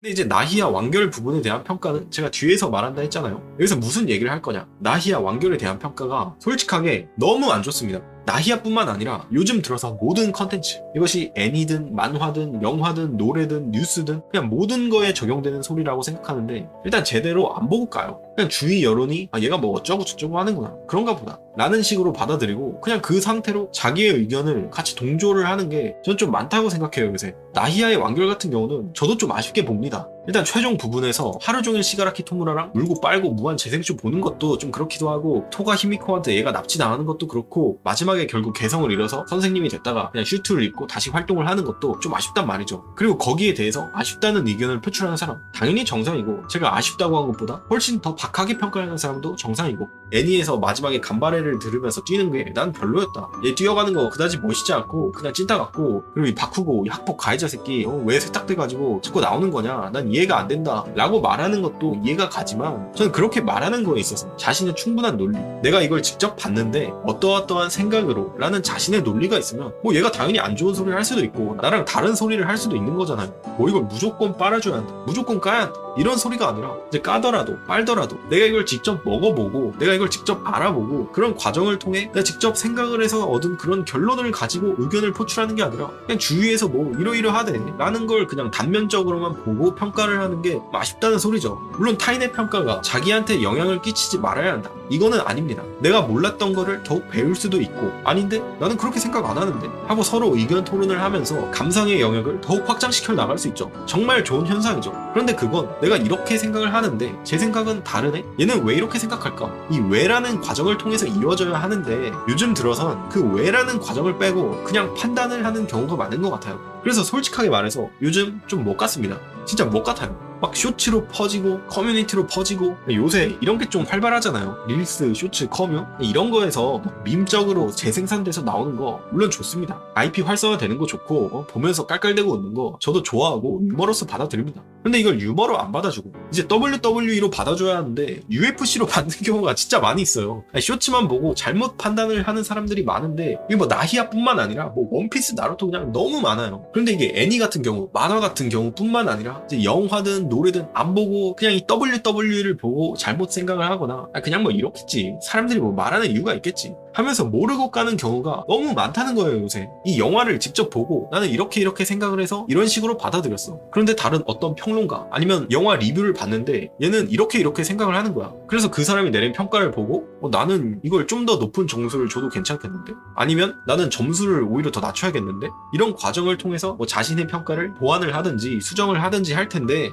근데 이제 나희야 완결 부분에 대한 평가는 제가 뒤에서 말한다 했잖아요. 여기서 무슨 얘기를 할 거냐. 나희야 완결에 대한 평가가 솔직하게 너무 안 좋습니다. 나희야뿐만 아니라 요즘 들어서 모든 컨텐츠, 이것이 애니든 만화든 영화든 노래든 뉴스든 그냥 모든 거에 적용되는 소리라고 생각하는데, 일단 제대로 안 보고 까요. 그냥 주위 여론이 얘가 뭐 어쩌고 저쩌고 하는구나, 그런가 보다 라는 식으로 받아들이고 그냥 그 상태로 자기의 의견을 같이 동조를 하는 게 저는 좀 많다고 생각해요. 요새 나희야의 완결 같은 경우는 저도 좀 아쉽게 봅니다. 일단 최종 부분에서 하루 종일 시가라키 토무라랑 물고 빨고 무한 재생쇼 보는 것도 좀 그렇기도 하고, 토가 히미코한테 얘가 납치당하는 것도 그렇고, 마지막에 결국 개성을 잃어서 선생님이 됐다가 그냥 슈트를 입고 다시 활동을 하는 것도 좀 아쉽단 말이죠. 그리고 거기에 대해서 아쉽다는 의견을 표출하는 사람 당연히 정상이고, 제가 아쉽다고 한 것보다 훨씬 더 박하게 평가하는 사람도 정상이고, 애니에서 마지막에 간바레를 들으면서 뛰는 게 난 별로였다, 얘 뛰어가는 거 그다지 멋있지 않고 그냥 찐따 같고, 그리고 이 바쿠고 이 학폭 가해자 새끼 왜 세탁돼가지고 자꾸 나오는 거냐, 난 이해가 안 된다 라고 말하는 것도 이해가 가지만, 저는 그렇게 말하는 거에 있어서 자신의 충분한 논리, 내가 이걸 직접 봤는데 어떠어떠한 생각으로 라는 자신의 논리가 있으면 뭐 얘가 당연히 안 좋은 소리를 할 수도 있고 나랑 다른 소리를 할 수도 있는 거잖아요. 뭐 이걸 무조건 빨아줘야 한다, 무조건 까야 한다, 이런 소리가 아니라 이제 까더라도 빨더라도 내가 이걸 직접 먹어보고 내가 이걸 직접 알아보고 그런 과정을 통해 내가 직접 생각을 해서 얻은 그런 결론을 가지고 의견을 표출하는 게 아니라 그냥 주위에서 뭐 이러이러하대 라는 걸 그냥 단면적으로만 보고 평가를 하는 게 아쉽다는 소리죠. 물론 타인의 평가가 자기한테 영향을 끼치지 말아야 한다, 이거는 아닙니다. 내가 몰랐던 거를 더욱 배울 수도 있고, 아닌데 나는 그렇게 생각 안 하는데 하고 서로 의견 토론을 하면서 감상의 영역을 더욱 확장시켜 나갈 수 있죠. 정말 좋은 현상이죠. 그런데 그건 내가 이렇게 생각을 하는데 제 생각은 다르네? 얘는 왜 이렇게 생각할까? 이 왜라는 과정을 통해서 이루어져야 하는데, 요즘 들어선 그 왜라는 과정을 빼고 그냥 판단을 하는 경우가 많은 것 같아요. 그래서 솔직하게 말해서 요즘 좀 못 같습니다. 진짜 못 같아요. 막 쇼츠로 퍼지고 커뮤니티로 퍼지고, 요새 이런 게 좀 활발하잖아요. 릴스, 쇼츠, 커뮤 이런 거에서 밈적으로 재생산돼서 나오는 거 물론 좋습니다. IP 활성화 되는 거 좋고 보면서 깔깔대고 웃는 거 저도 좋아하고 유머로서 받아들입니다. 근데 이걸 유머로 안 받아주고 이제 WWE로 받아줘야 하는데 UFC로 받는 경우가 진짜 많이 있어요. 쇼츠만 보고 잘못 판단을 하는 사람들이 많은데, 이게 뭐 나히야뿐만 아니라 뭐 원피스, 나루토 그냥 너무 많아요. 그런데 이게 애니 같은 경우, 만화 같은 경우뿐만 아니라 이제 영화든 노래든 안 보고 그냥 이 WWE를 보고 잘못 생각을 하거나 그냥 뭐 이렇겠지, 사람들이 뭐 말하는 이유가 있겠지 하면서 모르고 까는 경우가 너무 많다는 거예요. 요새 이 영화를 직접 보고 나는 이렇게 생각을 해서 이런 식으로 받아들였어, 그런데 다른 어떤 평론가 아니면 영화 리뷰를 봤는데 얘는 이렇게 생각을 하는 거야. 그래서 그 사람이 내린 평가를 보고 나는 이걸 좀 더 높은 점수를 줘도 괜찮겠는데, 아니면 나는 점수를 오히려 더 낮춰야겠는데, 이런 과정을 통해서 뭐 자신의 평가를 보완을 하든지 수정을 하든지 할 텐데,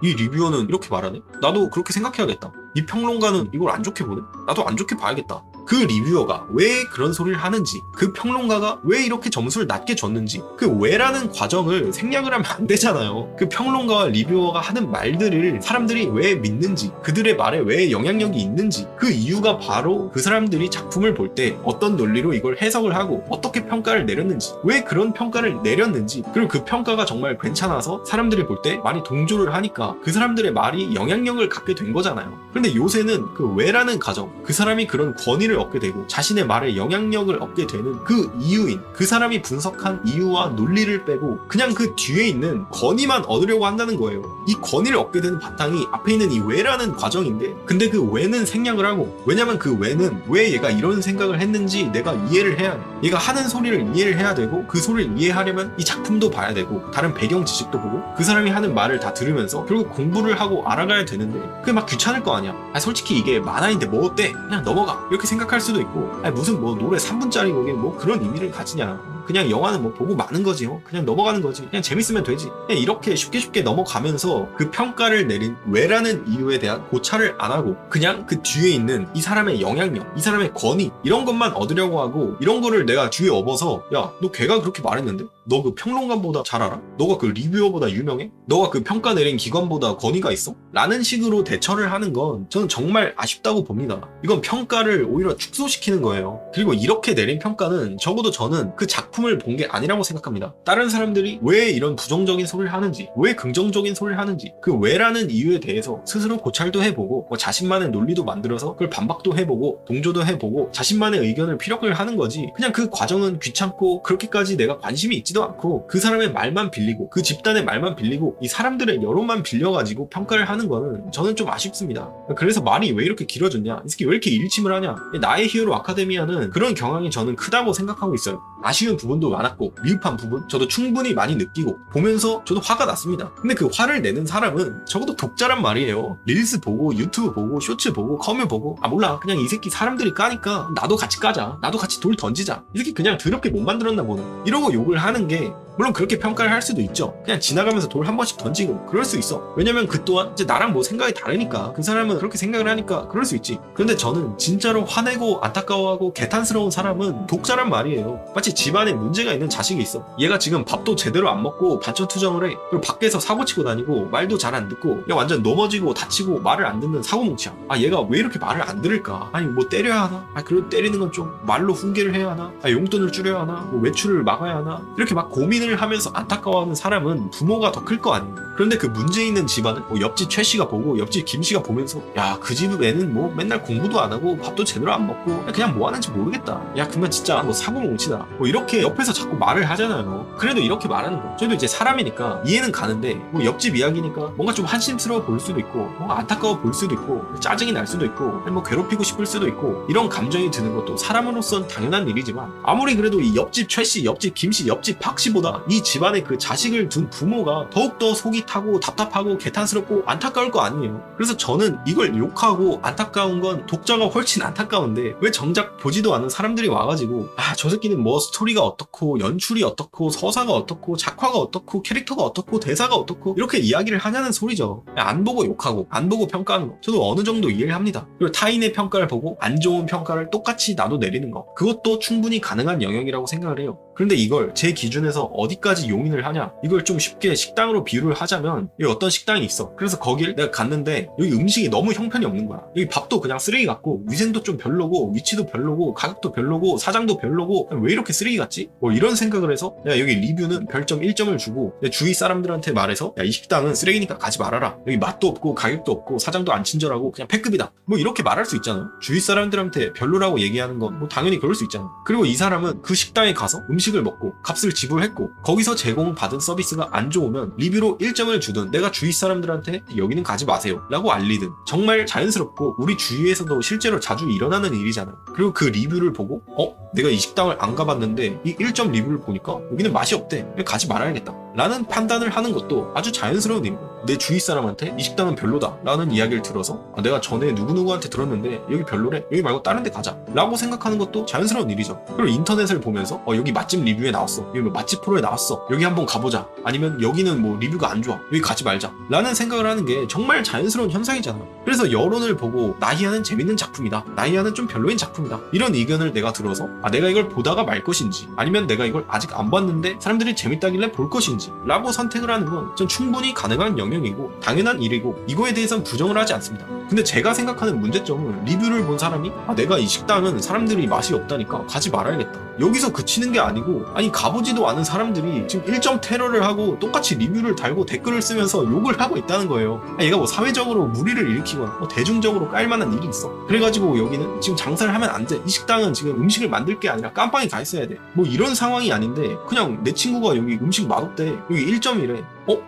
이 리뷰어는 이렇게 말하네? 나도 그렇게 생각해야겠다. 이 평론가는 이걸 안 좋게 보네? 나도 안 좋게 봐야겠다. 그 리뷰어가 왜 그런 소리를 하는지, 그 평론가가 왜 이렇게 점수를 낮게 줬는지, 그 왜라는 과정을 생략을 하면 안 되잖아요. 그 평론가와 리뷰어가 하는 말들을 사람들이 왜 믿는지, 그들의 말에 왜 영향력이 있는지, 그 이유가 바로 그 사람들이 작품을 볼 때 어떤 논리로 이걸 해석을 하고 어떻게 평가를 내렸는지, 왜 그런 평가를 내렸는지, 그리고 그 평가가 정말 괜찮아서 사람들이 볼 때 많이 동조를 하니까 그 사람들의 말이 영향력을 갖게 된 거잖아요. 근데 요새는 그 왜라는 과정, 그 사람이 그런 권위를 얻게 되고 자신의 말에 영향력을 얻게 되는 그 이유인, 그 사람이 분석한 이유와 논리를 빼고 그냥 그 뒤에 있는 권위만 얻으려고 한다는 거예요. 이 권위를 얻게 되는 바탕이 앞에 있는 이 왜라는 과정인데, 근데 그 왜는 생략을 하고, 왜냐면 그 왜는 왜 얘가 이런 생각을 했는지 내가 이해를 해야 돼. 얘가 하는 소리를 이해를 해야 되고, 그 소리를 이해하려면 이 작품도 봐야 되고 다른 배경 지식도 보고 그 사람이 하는 말을 다 들으면서 결국 공부를 하고 알아가야 되는데, 그게 막 귀찮을 거 아니야. 솔직히 이게 만화인데 뭐 어때? 그냥 넘어가, 이렇게 생각할 수도 있고, 무슨 뭐 노래 3분짜리 곡에 뭐 그런 의미를 가지냐, 그냥 영화는 뭐 보고 마는 거지, 그냥 넘어가는 거지, 그냥 재밌으면 되지, 그냥 이렇게 쉽게 넘어가면서 그 평가를 내린 왜라는 이유에 대한 고찰을 안 하고 그냥 그 뒤에 있는 이 사람의 영향력, 이 사람의 권위, 이런 것만 얻으려고 하고, 이런 거를 내가 뒤에 업어서 야, 너 걔가 그렇게 말했는데? 너 그 평론가보다 잘 알아? 너가 그 리뷰어보다 유명해? 너가 그 평가 내린 기관보다 권위가 있어? 라는 식으로 대처를 하는 건 저는 정말 아쉽다고 봅니다. 이건 평가를 오히려 축소시키는 거예요. 그리고 이렇게 내린 평가는 적어도 저는 그 작품을 본 게 아니라고 생각합니다. 다른 사람들이 왜 이런 부정적인 소리를 하는지, 왜 긍정적인 소리를 하는지, 그 왜라는 이유에 대해서 스스로 고찰도 해보고 뭐 자신만의 논리도 만들어서 그걸 반박도 해보고 동조도 해보고 자신만의 의견을 피력을 하는 거지, 그냥 그 과정은 귀찮고 그렇게까지 내가 관심이 있지도 가보지도 않고 그 사람의 말만 빌리고 그 집단의 말만 빌리고 이 사람들의 여론만 빌려가지고 평가를 하는 거는 저는 좀 아쉽습니다. 그래서 말이 왜 이렇게 길어졌냐, 이 새끼 왜 이렇게 일침을 하냐. 나의 히어로 아카데미아는 그런 경향이 저는 크다고 생각하고 있어요. 아쉬운 부분도 많았고 미흡한 부분 저도 충분히 많이 느끼고 보면서 저도 화가 났습니다. 근데 그 화를 내는 사람은 적어도 독자란 말이에요. 릴스 보고 유튜브 보고 쇼츠 보고 커뮤 보고 몰라 그냥 이 새끼 사람들이 까니까 나도 같이 까자, 나도 같이 돌 던지자, 이 새끼 그냥 더럽게 못 만들었나 보네, 이러고 욕을 하는 게 물론 그렇게 평가를 할 수도 있죠. 그냥 지나가면서 돌 한 번씩 던지고 그럴 수 있어. 왜냐면 그 또한 이제 나랑 뭐 생각이 다르니까 그 사람은 그렇게 생각을 하니까 그럴 수 있지. 그런데 저는 진짜로 화내고 안타까워하고 개탄스러운 사람은 독자란 말이에요. 마치 집안에 문제가 있는 자식이 있어. 얘가 지금 밥도 제대로 안 먹고 반찬 투정을 해. 그리고 밖에서 사고 치고 다니고 말도 잘 안 듣고 야 완전 넘어지고 다치고 말을 안 듣는 사고뭉치야. 얘가 왜 이렇게 말을 안 들을까? 아니 뭐 때려야 하나? 그래도 때리는 건 좀 말로 훈계를 해야 하나? 용돈을 줄여야 하나? 뭐 외출을 막아야 하나? 이렇게 막 고민을 하면서 안타까워하는 사람은 부모가 더 클 거 아니에요. 그런데 그 문제 있는 집안은 뭐 옆집 최 씨가 보고 옆집 김 씨가 보면서 야 그 집 애는 뭐 맨날 공부도 안 하고 밥도 제대로 안 먹고 그냥 뭐 하는지 모르겠다. 야 그러면 진짜 뭐 사고뭉치다. 뭐 이렇게 옆에서 자꾸 말을 하잖아요. 그래도 이렇게 말하는 거. 저희도 이제 사람이니까 이해는 가는데 뭐 옆집 이야기니까 뭔가 좀 한심스러워 보일 수도 있고 뭔가 안타까워 보일 수도 있고 짜증이 날 수도 있고 뭐 괴롭히고 싶을 수도 있고 이런 감정이 드는 것도 사람으로선 당연한 일이지만 아무리 그래도 이 옆집 최 씨, 옆집 김 씨, 옆집 박 씨보다 이 집안에 그 자식을 둔 부모가 더욱더 속이 타고 답답하고 개탄스럽고 안타까울 거 아니에요. 그래서 저는 이걸 욕하고 안타까운 건 독자가 훨씬 안타까운데 왜 정작 보지도 않은 사람들이 와가지고 저 새끼는 뭐 스토리가 어떻고 연출이 어떻고 서사가 어떻고 작화가 어떻고 캐릭터가 어떻고 대사가 어떻고 이렇게 이야기를 하냐는 소리죠. 안 보고 욕하고 안 보고 평가하는 거 저도 어느 정도 이해를 합니다. 그리고 타인의 평가를 보고 안 좋은 평가를 똑같이 나도 내리는 거 그것도 충분히 가능한 영역이라고 생각을 해요. 그런데 이걸 제 기준에서 어디까지 용인을 하냐, 이걸 좀 쉽게 식당으로 비유를 하자면 여기 어떤 식당이 있어. 그래서 거길 내가 갔는데 여기 음식이 너무 형편이 없는 거야. 여기 밥도 그냥 쓰레기 같고 위생도 좀 별로고 위치도 별로고 가격도 별로고 사장도 별로고 왜 이렇게 쓰레기 같지? 뭐 이런 생각을 해서 야 여기 리뷰는 별점 1점을 주고 내 주위 사람들한테 말해서 야 이 식당은 쓰레기니까 가지 말아라. 여기 맛도 없고 가격도 없고 사장도 안 친절하고 그냥 패급이다. 뭐 이렇게 말할 수 있잖아요. 주위 사람들한테 별로라고 얘기하는 건 뭐 당연히 그럴 수 있잖아요. 그리고 이 사람은 그 식당에 가서 음식을 먹고 값을 지불했고 거기서 제공받은 서비스가 안 좋으면 리뷰로 1점을 주든 내가 주위 사람들한테 여기는 가지 마세요 라고 알리든 정말 자연스럽고 우리 주위에서도 실제로 자주 일어나는 일이잖아요. 그리고 그 리뷰를 보고 내가 이 식당을 안 가봤는데 이 1점 리뷰를 보니까 여기는 맛이 없대. 가지 말아야겠다 라는 판단을 하는 것도 아주 자연스러운 일입니다. 내 주위 사람한테 이 식당은 별로다 라는 이야기를 들어서 내가 전에 누구누구한테 들었는데 여기 별로래, 여기 말고 다른 데 가자 라고 생각하는 것도 자연스러운 일이죠. 그리고 인터넷을 보면서 여기 맛집 리뷰에 나왔어, 여기 뭐 맛집 프로에 나왔어, 여기 한번 가보자, 아니면 여기는 뭐 리뷰가 안 좋아, 여기 가지 말자 라는 생각을 하는 게 정말 자연스러운 현상이잖아요. 그래서 여론을 보고 나희야는 재밌는 작품이다, 나희야는 좀 별로인 작품이다 이런 의견을 내가 들어서 내가 이걸 보다가 말 것인지 아니면 내가 이걸 아직 안 봤는데 사람들이 재밌다길래 볼 것인지 라고 선택을 하는 건 전 충분히 가능한 영역이고 당연한 일이고 이거에 대해서는 부정을 하지 않습니다. 근데 제가 생각하는 문제점은 리뷰를 본 사람이 내가 이 식당은 사람들이 맛이 없다니까 가지 말아야겠다 여기서 그치는 게 아니고 가보지도 않은 사람들이 지금 1점 테러를 하고 똑같이 리뷰를 달고 댓글을 쓰면서 욕을 하고 있다는 거예요. 얘가 뭐 사회적으로 무리를 일으키거나 뭐 대중적으로 깔만한 일이 있어. 그래가지고 여기는 지금 장사를 하면 안 돼. 이 식당은 지금 음식을 만들 게 아니라 깜빵에 가 있어야 돼. 뭐 이런 상황이 아닌데 그냥 내 친구가 여기 음식 맛없대. 여기 1점이래.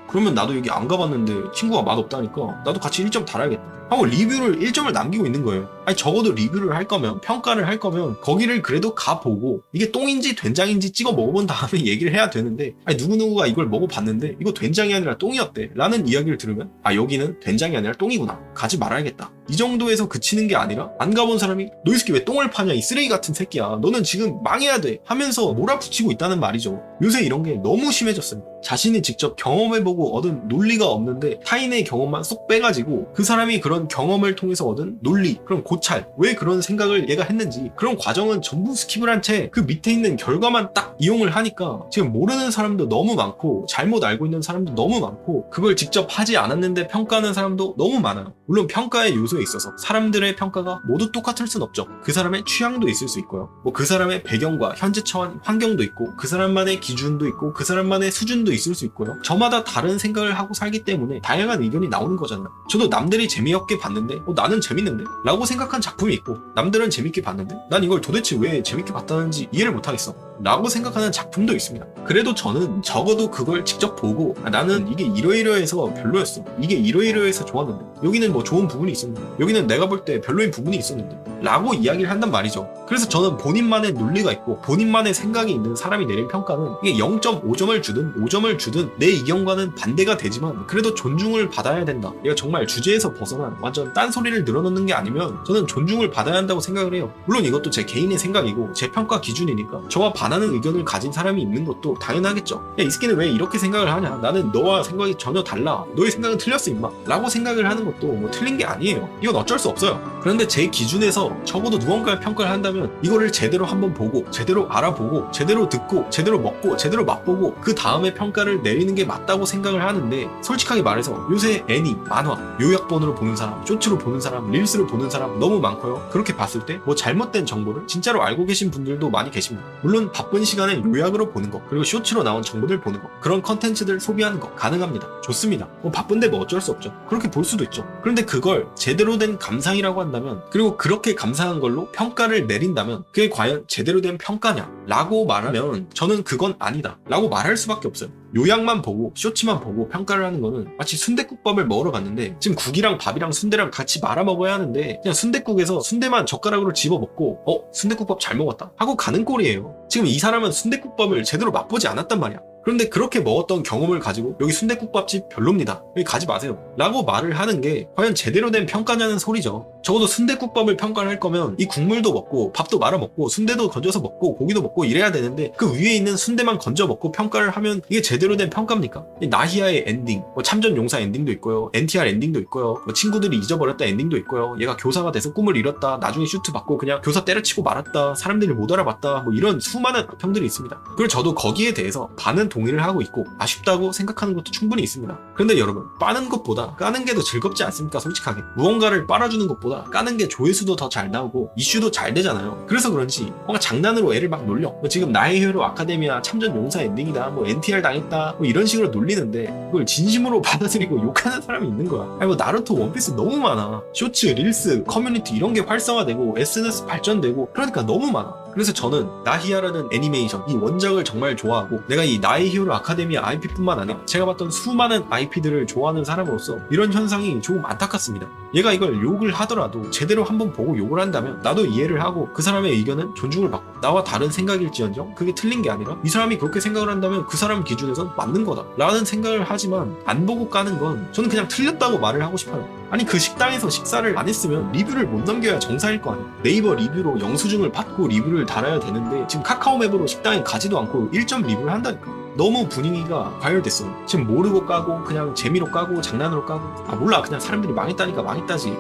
그러면 나도 여기 안 가봤는데 친구가 맛없다니까 나도 같이 1점 달아야겠다 하고 리뷰를 1점을 남기고 있는 거예요. 적어도 리뷰를 할 거면 평가를 할 거면 거기를 그래도 가보고 이게 똥인지 된장인지 찍어 먹어본 다음에 얘기를 해야 되는데 누구누구가 이걸 먹어봤는데 이거 된장이 아니라 똥이었대 라는 이야기를 들으면 여기는 된장이 아니라 똥이구나 가지 말아야겠다 이 정도에서 그치는 게 아니라 안 가본 사람이 너 이 새끼 왜 똥을 파냐 이 쓰레기 같은 새끼야 너는 지금 망해야 돼 하면서 몰아붙이고 있다는 말이죠. 요새 이런 게 너무 심해졌습니다. 자신이 직접 경험해보고 얻은 논리가 없는데 타인의 경험만 쏙 빼가지고 그 사람이 그런 경험을 통해서 얻은 논리, 그런 고찰, 왜 그런 생각을 얘가 했는지 그런 과정은 전부 스킵을 한 채 그 밑에 있는 결과만 딱 이용을 하니까 지금 모르는 사람도 너무 많고 잘못 알고 있는 사람도 너무 많고 그걸 직접 하지 않았는데 평가하는 사람도 너무 많아요. 물론 평가의 요소에 있어서 사람들의 평가가 모두 똑같을 순 없죠. 그 사람의 취향도 있을 수 있고요. 뭐 그 사람의 배경과 현재 처한 환경도 있고 그 사람만의 기준도 있고 그 사람만의 수준도 있을 수 있고요. 저마다 다른 생각을 하고 살기 때문에 다양한 의견이 나오는 거잖아요. 저도 남들이 재미없게 봤는데 나는 재밌는데? 라고 생각한 작품이 있고 남들은 재밌게 봤는데 난 이걸 도대체 왜 재밌게 봤다는지 이해를 못하겠어 라고 생각하는 작품도 있습니다. 그래도 저는 적어도 그걸 직접 보고 나는 이게 이러이러해서 별로였어, 이게 이러이러해서 좋았는데, 여기는 뭐 좋은 부분이 있었는데, 여기는 내가 볼 때 별로인 부분이 있었는데 라고 이야기를 한단 말이죠. 그래서 저는 본인만의 논리가 있고 본인만의 생각이 있는 사람이 내린 평가는 이게 0.5점을 주든 5점을 주든 내 의견과는 반대가 되지만 그래도 존중을 받아야 된다. 이거 정말 주제에서 벗어난 완전 딴소리를 늘어놓는 게 아니면 저는 존중을 받아야 한다고 생각을 해요. 물론 이것도 제 개인의 생각이고 제 평가 기준이니까 저와 반하는 의견을 가진 사람이 있는 것도 당연하겠죠. 야, 이 새끼는 왜 이렇게 생각을 하냐, 나는 너와 생각이 전혀 달라, 너의 생각은 틀렸어 임마 라고 생각을 하는 것도 뭐 틀린 게 아니에요. 이건 어쩔 수 없어요. 그런데 제 기준에서 적어도 누군가의 평가를 한다면 이거를 제대로 한번 보고 제대로 알아보고 제대로 듣고 제대로 먹고 제대로 맛보고 그 다음에 평가를 내리는 게 맞다고 생각을 하는데, 솔직하게 말해서 요새 애니, 만화, 요약본으로 보는 사람, 쇼츠로 보는 사람, 릴스로 보는 사람 너무 많고요. 그렇게 봤을 때 뭐 잘못된 정보를 진짜로 알고 계신 분들도 많이 계십니다. 물론 바쁜 시간에 요약으로 보는 거, 그리고 쇼츠로 나온 정보들 보는 거, 그런 컨텐츠들 소비하는 거 가능합니다. 좋습니다. 뭐 바쁜데 뭐 어쩔 수 없죠. 그렇게 볼 수도 있죠. 그런데 그걸 제대로 된 감상이라고 한다면, 그리고 그렇게 감상한 걸로 평가를 내린다면 그게 과연 제대로 된 평가냐 라고 말하면 저는 그건 아니다 라고 말할 수밖에 없어요. 요약만 보고 쇼츠만 보고 평가를 하는 거는 마치 순댓국밥을 먹으러 갔는데 지금 국이랑 밥이랑 순대랑 같이 말아 먹어야 하는데 그냥 순댓국에서 순대만 젓가락으로 집어 먹고 순댓국밥 잘 먹었다 하고 가는 꼴이에요. 지금 이 사람은 순댓국밥을 제대로 맛보지 않았단 말이야. 그런데 그렇게 먹었던 경험을 가지고 여기 순댓국밥집 별로입니다, 여기 가지 마세요 라고 말을 하는 게 과연 제대로 된 평가냐는 소리죠. 적어도 순댓국밥을 평가를 할 거면 이 국물도 먹고 밥도 말아 먹고 순대도 건져서 먹고 고기도 먹고 이래야 되는데 그 위에 있는 순대만 건져 먹고 평가를 하면 이게 제대로 된 평가입니까? 나히아의 엔딩, 뭐 참전 용사 엔딩도 있고요, NTR 엔딩도 있고요, 뭐 친구들이 잊어버렸다 엔딩도 있고요, 얘가 교사가 돼서 꿈을 이뤘다, 나중에 슈트 받고 그냥 교사 때려치고 말았다, 사람들이 못 알아봤다, 뭐 이런 수많은 평들이 있습니다. 그리고 저도 거기에 대해서 반은 동의를 하고 있고 아쉽다고 생각하는 것도 충분히 있습니다. 그런데 여러분, 빠는 것보다 까는 게 더 즐겁지 않습니까? 솔직하게 무언가를 빨아주는 것보다 까는 게 조회수도 더 잘 나오고 이슈도 잘 되잖아요. 그래서 그런지 뭔가 장난으로 애를 막 놀려. 뭐 지금 나의 히어로 아카데미아 참전 용사 엔딩이다, 뭐 NTR 당했다, 뭐 이런 식으로 놀리는데 그걸 진심으로 받아들이고 욕하는 사람이 있는 거야. 아니 뭐 나루토, 원피스 너무 많아. 쇼츠, 릴스, 커뮤니티 이런 게 활성화되고 SNS 발전되고 그러니까 너무 많아. 그래서 저는 나히아라는 애니메이션, 이 원작을 정말 좋아하고 내가 이 나의 히어로 아카데미아 IP뿐만 아니라 제가 봤던 수많은 IP들을 좋아하는 사람으로서 이런 현상이 조금 안타깝습니다. 얘가 이걸 욕을 하더라도 제대로 한번 보고 욕을 한다면 나도 이해를 하고 그 사람의 의견은 존중을 받고 나와 다른 생각일지언정 그게 틀린 게 아니라 이 사람이 그렇게 생각을 한다면 그 사람 기준에선 맞는 거다 라는 생각을 하지만 안 보고 까는 건 저는 그냥 틀렸다고 말을 하고 싶어요. 아니 그 식당에서 식사를 안 했으면 리뷰를 못 남겨야 정상일 거 아니야. 네이버 리뷰로 영수증을 받고 리뷰를 달아야 되는데 지금 카카오맵으로 식당에 가지도 않고 1점 리뷰를 한다니까. 너무 분위기가 과열됐어요. 지금 모르고 까고 그냥 재미로 까고 장난으로 까고 몰라 그냥 사람들이 망했다니까 망했다지